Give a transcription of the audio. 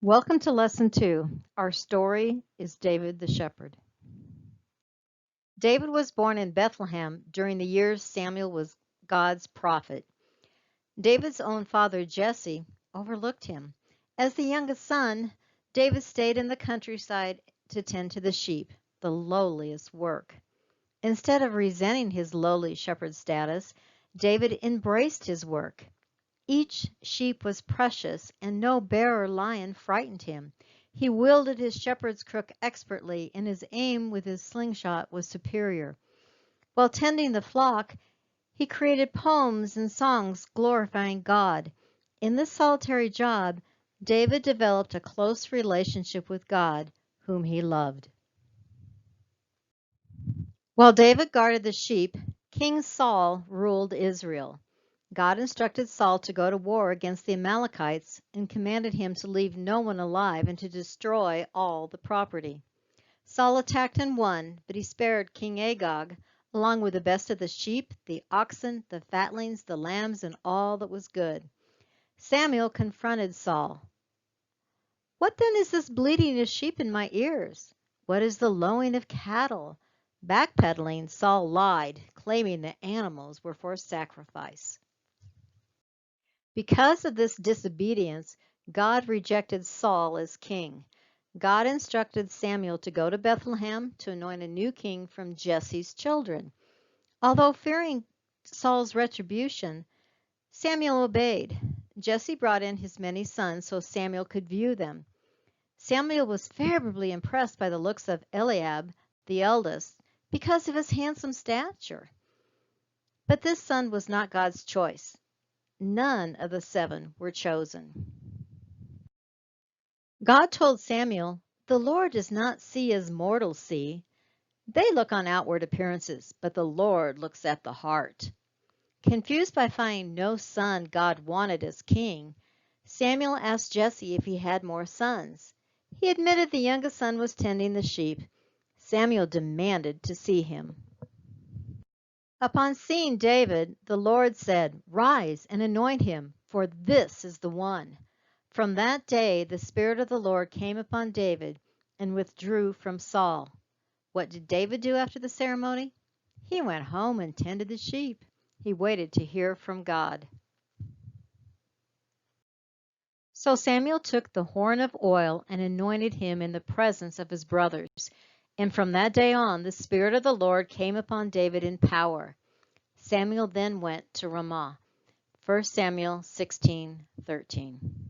Welcome to Lesson 2. Our story is David the Shepherd. David was born in Bethlehem during the years Samuel was God's prophet. David's own father, Jesse, overlooked him. As the youngest son, David stayed in the countryside to tend to the sheep, the lowliest work. Instead of resenting his lowly shepherd status, David embraced his work. Each sheep was precious, and no bear or lion frightened him. He wielded his shepherd's crook expertly, and his aim with his slingshot was superior. While tending the flock, he created poems and songs glorifying God. In this solitary job, David developed a close relationship with God, whom he loved. While David guarded the sheep, King Saul ruled Israel. God instructed Saul to go to war against the Amalekites and commanded him to leave no one alive and to destroy all the property. Saul attacked and won, but he spared King Agag, along with the best of the sheep, the oxen, the fatlings, the lambs, and all that was good. Samuel confronted Saul. "What then is this bleating of sheep in my ears? What is the lowing of cattle?" Backpedaling, Saul lied, claiming the animals were for sacrifice. Because of this disobedience, God rejected Saul as king. God instructed Samuel to go to Bethlehem to anoint a new king from Jesse's children. Although fearing Saul's retribution, Samuel obeyed. Jesse brought in his many sons so Samuel could view them. Samuel was favorably impressed by the looks of Eliab, the eldest, because of his handsome stature. But this son was not God's choice. None of the 7 were chosen. God told Samuel, "The Lord does not see as mortals see. They look on outward appearances, but the Lord looks at the heart." Confused by finding no son God wanted as king, Samuel asked Jesse if he had more sons. He admitted the youngest son was tending the sheep. Samuel demanded to see him. Upon seeing David, the Lord said, "Rise and anoint him, for this is the one." From that day, the Spirit of the Lord came upon David and withdrew from Saul. What did David do after the ceremony? He went home and tended the sheep. He waited to hear from God. So Samuel took the horn of oil and anointed him in the presence of his brothers. And from that day on, the Spirit of the Lord came upon David in power. Samuel then went to Ramah. 1 Samuel 16:13.